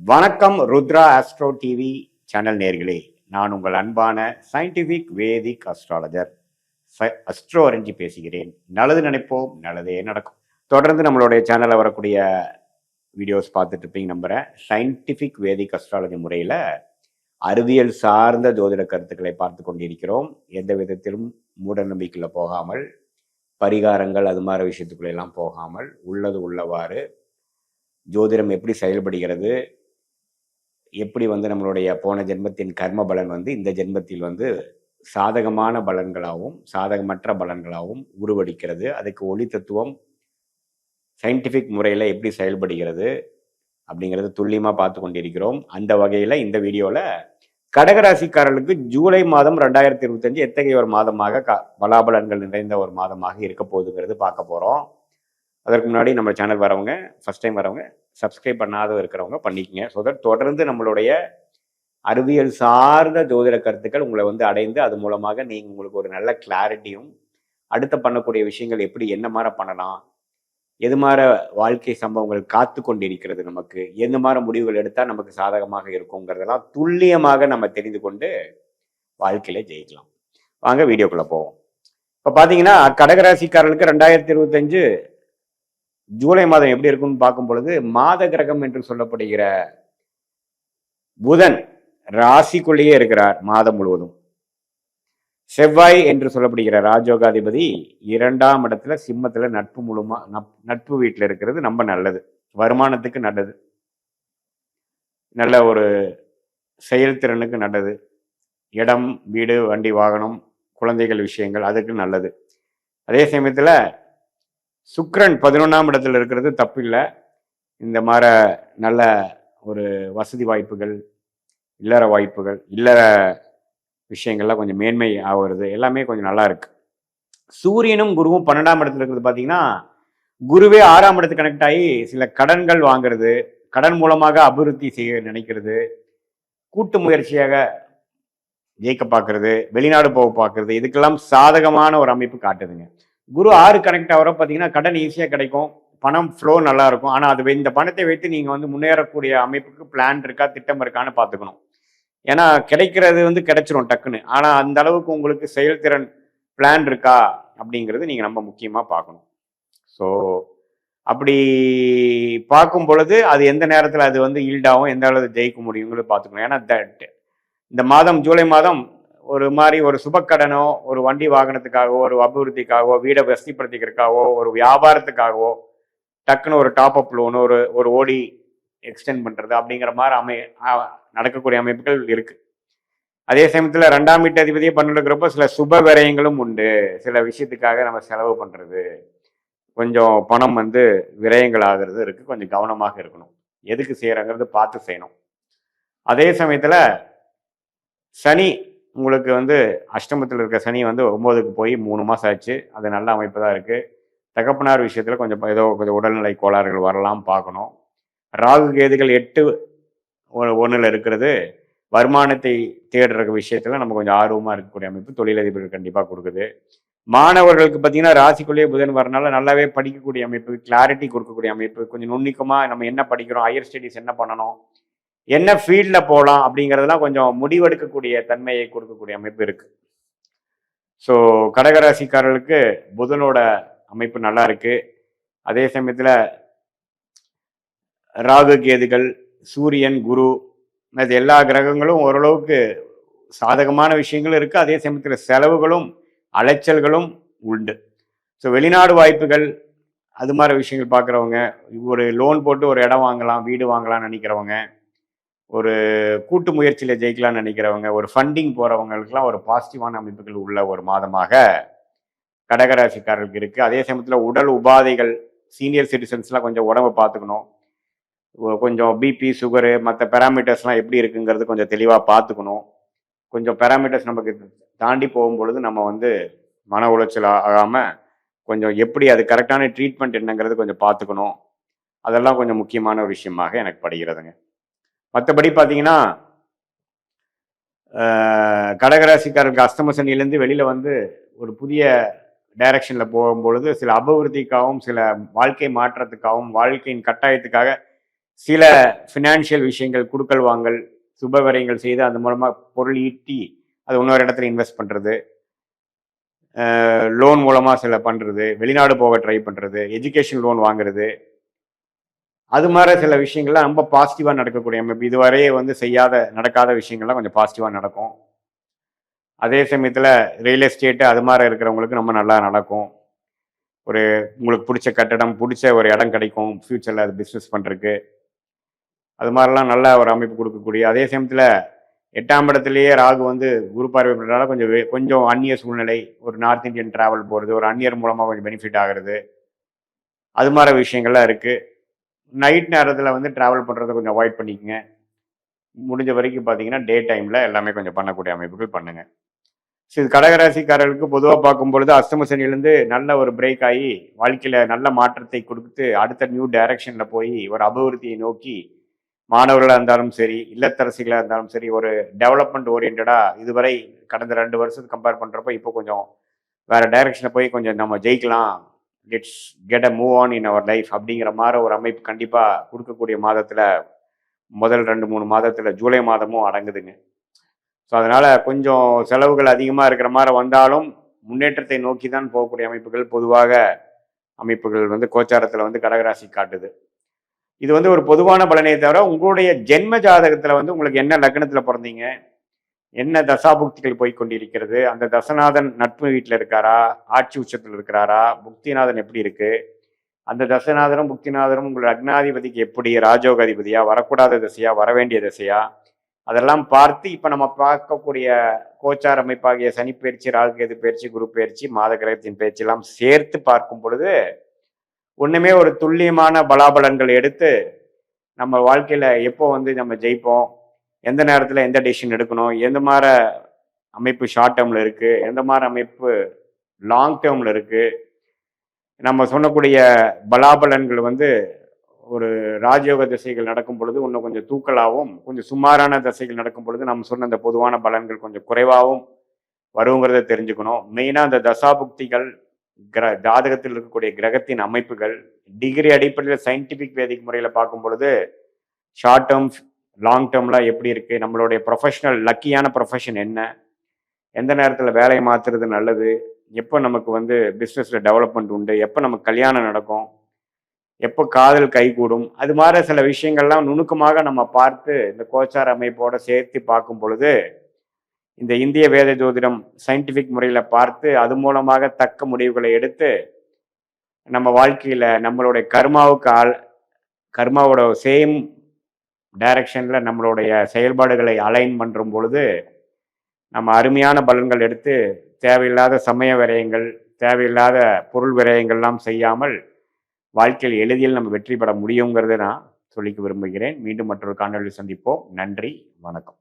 வணக்கம் Rudra astro TV channel நேர்களே. நான் உங்கள் அன்பான சயின்டிஃபிக் வேதிக் அஸ்ட்ராலஜர் அஸ்ட்ரோ அரஞ்சி பேசுகிறேன். நல்லது நினைப்போம், நல்லதே நடக்கும். தொடர்ந்து நம்மளுடைய சேனலில் வரக்கூடிய வீடியோஸ் பார்த்துட்டு இருப்பீங்க நம்புகிறேன். சயின்டிஃபிக் வேதிக் அஸ்ட்ராலஜி முறையில் அறிவியல் சார்ந்த ஜோதிட கருத்துக்களை பார்த்து கொண்டிருக்கிறோம். எந்த விதத்திலும் மூட நம்பிக்கையில் போகாமல், பரிகாரங்கள் அது மாதிரி விஷயத்துக்குள்ளெல்லாம் போகாமல், உள்ளது உள்ளவாறு ஜோதிடம் எப்படி செயல்படுகிறது, எப்படி நம்மளுடைய போன ஜென்மத்தின் கர்ம பலன் இந்த ஜென்மத்தில் சாதகமான பலன்களாகவும் சாதகமற்ற பலன்களாகவும் உருவடிக்கிறது. அதுக்கு ஒளி தத்துவம் சயின்டிஃபிக் முறையில் எப்படி செயல்படுகிறது அப்படிங்கிறது துல்லியமாக பார்த்து கொண்டிருக்கிறோம். அந்த வகையில் இந்த வீடியோவில் கடகராசிக்காரர்களுக்கு ஜூலை மாதம் 2025 எத்தகைய ஒரு மாதமாக பலாபலன்கள் நிறைந்த ஒரு மாதமாக இருக்க போகுதுங்கிறது பார்க்க போகிறோம். அதற்கு முன்னாடி நம்ம சேனல் வரவங்க, ஃபஸ்ட் டைம் வரவங்க, சப்ஸ்கிரைப் பண்ணாத இருக்கிறவங்க பண்ணிக்கங்க. ஸோ தட் தொடர்ந்து நம்மளுடைய அறிவியல் சார்ந்த ஜோதிட கருத்துக்கள் உங்களை அடைந்து அது மூலமாக நீங்கள் உங்களுக்கு ஒரு நல்ல கிளாரிட்டியும், அடுத்த பண்ணக்கூடிய விஷயங்கள் எப்படி என்ன மாதிரி பண்ணலாம், எது மாதிரி வாழ்க்கை சம்பவங்கள் காத்து கொண்டிருக்கிறது, நமக்கு எந்த மாதிரி முடிவுகள் எடுத்தால் நமக்கு சாதகமாக இருக்குங்கிறதெல்லாம் துல்லியமாக நம்ம தெரிந்து கொண்டு வாழ்க்கையில ஜெயிக்கலாம். வாங்க வீடியோக்குள்ள போவோம். இப்போ பார்த்தீங்கன்னா கடகராசிக்காரர்களுக்கு 2025 ஜூலை மாதம் எப்படி இருக்குன்னு பார்க்கும் பொழுது, மாத கிரகம் என்று சொல்லப்படுகிற புதன் ராசிக்குள்ளேயே இருக்கிறார் மாதம் முழுவதும். செவ்வாய் என்று சொல்லப்படுகிற ராஜோகாதிபதி 2ஆம் இடத்துல சிம்மத்துல நட்பு வீட்டில் இருக்கிறது ரொம்ப நல்லது, வருமானத்துக்கு நல்லது, நல்ல ஒரு செயல்திறனுக்கு நல்லது, இடம், வீடு, வண்டி, வாகனம், குழந்தைகள் விஷயங்கள் அதுக்கு நல்லது. அதே சமயத்துல சுக்கிரன் 11ஆம் இடத்துல இருக்கிறது தப்பு இல்லை. இந்த மாதிரி நல்ல ஒரு வசதி வாய்ப்புகள், இல்லற வாய்ப்புகள், இல்லற விஷயங்கள்லாம் கொஞ்சம் மேன்மை ஆகிறது, எல்லாமே கொஞ்சம் நல்லா இருக்கு. சூரியனும் குருவும் 12ஆம் இடத்துல இருக்கிறது பார்த்தீங்கன்னா, குருவே 6ஆம் இடத்துக்கு கனெக்ட் ஆகி சில கடன்கள் வாங்குறது, கடன் மூலமாக அபிவிருத்தி செய்ய நினைக்கிறது, கூட்டு முயற்சியாக ஜெயிக்க பார்க்கறது, வெளிநாடு போக பார்க்கறது, இதுக்கெல்லாம் சாதகமான ஒரு அமைப்பு காட்டுதுங்க. குரு 6 கனெக்ட் ஆகிற பார்த்தீங்கன்னா கடன் ஈஸியாக கிடைக்கும், பணம் ஃப்ளோ நல்லா இருக்கும். ஆனால் அது இந்த பணத்தை வைத்து நீங்கள் முன்னேறக்கூடிய அமைப்புக்கு பிளான் இருக்கா, திட்டம் இருக்கான்னு பார்த்துக்கணும். ஏன்னா கிடைக்கிறது கிடைச்சிரும் டக்குன்னு. ஆனால் அந்த அளவுக்கு உங்களுக்கு செயல்திறன் பிளான் இருக்கா அப்படிங்கிறது நீங்கள் ரொம்ப முக்கியமாக பார்க்கணும். ஸோ அப்படி பார்க்கும் பொழுது அது எந்த நேரத்தில் அது ஈல்டாகும், எந்த அளவுக்கு ஜெயிக்க முடியுங்கிறது பார்த்துக்கணும். ஏன்னா இந்த மாதம் ஜூலை மாதம் ஒரு மாதிரி ஒரு சுபக்கடனோ, ஒரு வண்டி வாகனத்துக்காகவோ, ஒரு அபிவிருத்திக்காகவோ, வீடை வசதிப்படுத்திக்கிறதுக்காகவோ, ஒரு வியாபாரத்துக்காகவோ டக்குன்னு ஒரு டாப் அப் லோனு, ஒரு ஓடி எக்ஸ்டெண்ட் பண்ணுறது அப்படிங்கிற மாதிரி நடக்கக்கூடிய அமைப்புகள் இருக்கு. அதே சமயத்தில் 2ஆம் வீட்டு அதிபதியை பண்ணிருக்கிறப்போ சில சுப விரயங்களும் உண்டு. சில விஷயத்துக்காக நம்ம செலவு பண்ணுறது, கொஞ்சம் பணம் விரயங்கள் ஆகிறது இருக்கு. கொஞ்சம் கவனமாக இருக்கணும், எதுக்கு செய்யறங்கிறது பார்த்து செய்யணும். அதே சமயத்தில் சனி உங்களுக்கு அஷ்டமத்தில் இருக்க சனி 9க்கு போய் 3 மாதம் ஆச்சு. அது நல்ல அமைப்பு தான் இருக்குது. தகப்பனார் விஷயத்தில் கொஞ்சம் கொஞ்சம் உடல்நிலை கோளாறுகள் வரலாம், பார்க்கணும். ராகு கேதுகள் 8-1 இருக்கிறது வருமானத்தை தேடுற விஷயத்தில் நம்ம கொஞ்சம் ஆர்வமாக இருக்கக்கூடிய அமைப்பு தொழிலதிபர்கள் கண்டிப்பாக கொடுக்குது. மாணவர்களுக்கு பார்த்தீங்கன்னா ராசிக்குள்ளேயே புதன் வரனால நல்லாவே படிக்கக்கூடிய அமைப்பு, கிளாரிட்டி கொடுக்கக்கூடிய அமைப்பு, கொஞ்சம் நுண்ணிக்கமாக நம்ம என்ன படிக்கிறோம், ஹையர் ஸ்டடீஸ் என்ன பண்ணணும், என்ன ஃபீல்டில் போகலாம் அப்படிங்கிறதுலாம் கொஞ்சம் முடிவெடுக்கக்கூடிய தன்மையை கொடுக்கக்கூடிய அமைப்பு இருக்கு. ஸோ கடகராசிக்காரர்களுக்கு புதனோட அமைப்பு நல்லா இருக்கு. அதே சமயத்தில் ராகு கேதுகள், சூரியன், குரு, அது எல்லா கிரகங்களும் ஓரளவுக்கு சாதகமான விஷயங்களும் இருக்கு. அதே சமயத்தில் செலவுகளும் அலைச்சல்களும் உண்டு. ஸோ வெளிநாடு வாய்ப்புகள் அது மாதிரி விஷயங்கள் பார்க்குறவங்க, ஒரு லோன் போட்டு ஒரு இடம் வாங்கலாம், வீடு வாங்கலாம்னு நினைக்கிறவங்க, ஒரு கூட்டு முயற்சியில் ஜெயிக்கலாம்னு நினைக்கிறவங்க, ஒரு ஃபண்டிங் போகிறவங்களுக்குலாம் ஒரு பாசிட்டிவான அமைப்புகள் உள்ள ஒரு மாதமாக கடகராசிக்காரர்களுக்கு இருக்குது. அதே சமயத்தில் உடல் உபாதைகள், சீனியர் சிட்டிசன்ஸ்லாம் கொஞ்சம் உடம்பை பார்த்துக்கணும். கொஞ்சம் பிபி, சுகரு, மற்ற பேராமீட்டர்ஸ்லாம் எப்படி இருக்குங்கிறது கொஞ்சம் தெளிவாக பார்த்துக்கணும். கொஞ்சம் பேராமீட்டர்ஸ் நமக்கு தாண்டி போகும்பொழுது நம்ம மன உளைச்சல் ஆகாமல் கொஞ்சம் எப்படி அது கரெக்டான ட்ரீட்மெண்ட் என்னங்கிறது கொஞ்சம் பார்த்துக்கணும். அதெல்லாம் கொஞ்சம் முக்கியமான ஒரு விஷயமாக எனக்கு படுகிறதுங்க. மற்றபடி பார்த்தீங்கன்னா கடகராசிக்காரருக்கு அஷ்டம சனியிலேருந்து வெளியில் ஒரு புதிய டைரக்ஷனில் போகும்பொழுது சில அபிவிருத்திக்காகவும், சில வாழ்க்கை மாற்றத்துக்காகவும், வாழ்க்கையின் கட்டாயத்துக்காக சில ஃபினான்ஷியல் விஷயங்கள், குடுக்கல் வாங்கல், சுப விரயங்கள் செய்து அது மூலமா பொருள் ஈட்டி அது இன்னொரு இடத்துல இன்வெஸ்ட் பண்றது, லோன் மூலமா சில பண்றது, வெளிநாடு போக ட்ரை பண்றது, எஜுகேஷன் லோன் வாங்குறது, அது மாதிரி சில விஷயங்கள்லாம் ரொம்ப பாசிட்டிவா நடக்கக்கூடிய அமைப்பு. இதுவரையே வந்து நடக்காத விஷயங்கள்லாம் கொஞ்சம் பாசிட்டிவா நடக்கும். அதே சமயத்துல ரியல் எஸ்டேட் அது மாதிரி இருக்கிறவங்களுக்கு ரொம்ப நல்லா நடக்கும். ஒரு உங்களுக்கு பிடிச்ச கட்டடம், பிடிச்ச ஒரு இடம் கிடைக்கும் ஃபியூச்சர்ல அது பிஸ்னஸ் பண்றதுக்கு. அது மாதிரிலாம் நல்ல ஒரு அமைப்பு கொடுக்கக்கூடிய, அதே சமயத்துல 8ஆம் இடத்திலேயே ராகு வந்து குரு பார்வை பண்றதுனால கொஞ்சம் அந்நிய சூழ்நிலை, ஒரு நார்த் இந்தியன் டிராவல் போறது, ஒரு அந்நியர் மூலமா கொஞ்சம் பெனிஃபிட் ஆகுறது, அது மாதிரி விஷயங்கள்லாம் இருக்கு. நைட் நேரத்துல வந்து டிராவல் பண்றதை கொஞ்சம் அவாய்ட் பண்ணிக்கங்க. முடிஞ்ச வரைக்கும் பார்த்தீங்கன்னா டே டைம்ல எல்லாமே கொஞ்சம் பண்ணக்கூடிய அமைப்புகள் பண்ணுங்க. இது கடகராசிக்காரர்களுக்கு பொதுவாக பார்க்கும்பொழுது அஷ்டம சனியிலேருந்து நல்ல ஒரு பிரேக் ஆகி வாழ்க்கையில நல்ல மாற்றத்தை கொடுத்து அடுத்த நியூ டைரக்ஷன்ல போய் ஒரு அபிவிருத்தியை நோக்கி மாணவர்களாக இருந்தாலும் சரி, இல்லத்தரசிகளாக இருந்தாலும் சரி, ஒரு டெவலப்மெண்ட் ஓரியன்டா இதுவரை கடந்த 2 வருஷத்துக்கு கம்பேர் பண்றப்ப இப்போ கொஞ்சம் வேற டைரக்ஷன்ல போய் கொஞ்சம் நம்ம ஜெயிக்கலாம், let's get a move on in our life அப்படிங்கிற மாதிரி ஒரு அமைப்பு கண்டிப்பா கொடுக்கக்கூடிய மாதத்துல முதல் 2-3 மாதத்துல ஜூலை மாதமும் அடங்குதுங்க. ஸோ அதனால கொஞ்சம் செலவுகள் அதிகமாக இருக்கிற மாதிரி வந்தாலும் முன்னேற்றத்தை நோக்கி தான் போகக்கூடிய அமைப்புகள் பொதுவாக அமைப்புகள் வந்து கோச்சாரத்தில் வந்து கடகராசி காட்டுது. இது வந்து ஒரு பொதுவான பலனே தவிர உங்களுடைய ஜென்ம ஜாதகத்தில் வந்து உங்களுக்கு என்ன லக்னத்தில் பிறந்தீங்க, என்ன தசாபுக்திகள் போய் கொண்டிருக்கிறது, அந்த தசநாதன் நட்பு வீட்டில் இருக்காரா, ஆட்சி உச்சத்தில் இருக்கிறாரா, புக்திநாதன் எப்படி இருக்கு, அந்த தசநாதனும் புக்திநாதனும் உங்கள் லக்னாதிபதிக்கு எப்படி ராஜோகாதிபதியா, வரக்கூடாத திசையா, வரவேண்டிய திசையா, அதெல்லாம் பார்த்து இப்ப நம்ம பார்க்கக்கூடிய கோச்சார அமைப்பாகிய சனி பயிற்சி, ராகு கேது பயிற்சி, குரு பயிற்சி, மாத கிரகத்தின் பயிற்சி எல்லாம் சேர்த்து பார்க்கும் பொழுது ஒண்ணுமே ஒரு துல்லியமான பலாபலன்கள் எடுத்து நம்ம வாழ்க்கையில எப்போ வந்து நம்ம ஜெயிப்போம், எந்த நேரத்துல எந்த டெசிஷன் எடுக்கணும், எந்த மாதிரி அமைப்பு ஷார்ட் டேர்ம்ல இருக்கு, எந்த மாதிரி அமைப்பு லாங் டேர்ம்ல இருக்கு, நம்ம சொன்னக்கூடிய பலாபலன்கள் வந்து ஒரு ராஜயோக திசைகள் நடக்கும் பொழுது இன்னும் கொஞ்சம் தூக்கலாகவும், கொஞ்சம் சுமாரான திசைகள் நடக்கும் பொழுது நம்ம சொன்ன அந்த பொதுவான பலன்கள் கொஞ்சம் குறைவாகவும் வருங்கிறத தெரிஞ்சுக்கணும். மெயினாக அந்த தசாபுக்திகள், ஜாதகத்தில் இருக்கக்கூடிய கிரகத்தின் அமைப்புகள், டிகிரி அடிப்படையில் சயின்டிபிக் வேதிக் முறையில் பார்க்கும் பொழுது ஷார்ட் டேர்ம், லாங் டேர்ம்லாம் எப்படி இருக்கு, நம்மளுடைய ப்ரொஃபஷனல் லக்கியான ப்ரொஃபஷன் என்ன, எந்த நேரத்தில் வேலையை மாற்றுறது நல்லது, எப்போ நமக்கு வந்து பிஸ்னஸில் டெவலப்மெண்ட் உண்டு, எப்போ நமக்கு கல்யாணம் நடக்கும், எப்போ காதல் கைகூடும், அது மாதிரி சில விஷயங்கள்லாம் நுணுக்கமாக நம்ம பார்த்து இந்த கோச்சார அமைப்போட சேர்த்து பார்க்கும் பொழுது இந்த இந்திய வேத ஜோதிடம் சயின்டிபிக் முறையில் பார்த்து அது மூலமாக தக்க முடிவுகளை எடுத்து நம்ம வாழ்க்கையில நம்மளுடைய கர்மாவோட சேம் டைரக்ஷன்ல நம்மளுடைய செயல்பாடுகளை அலைன் பண்ணும் பொழுது நம்ம அருமையான பலன்கள் எடுத்து தேவையில்லாத சமய விரயங்கள், தேவையில்லாத பொருள் விரயங்கள்லாம் செய்யாமல் வாழ்க்கையில் எளிதில் நம்ம வெற்றி பெற முடியுங்கிறத நான் சொல்லிக்க விரும்புகிறேன். மீண்டும் மற்றொரு காணொலியில் சந்திப்போம். நன்றி, வணக்கம்.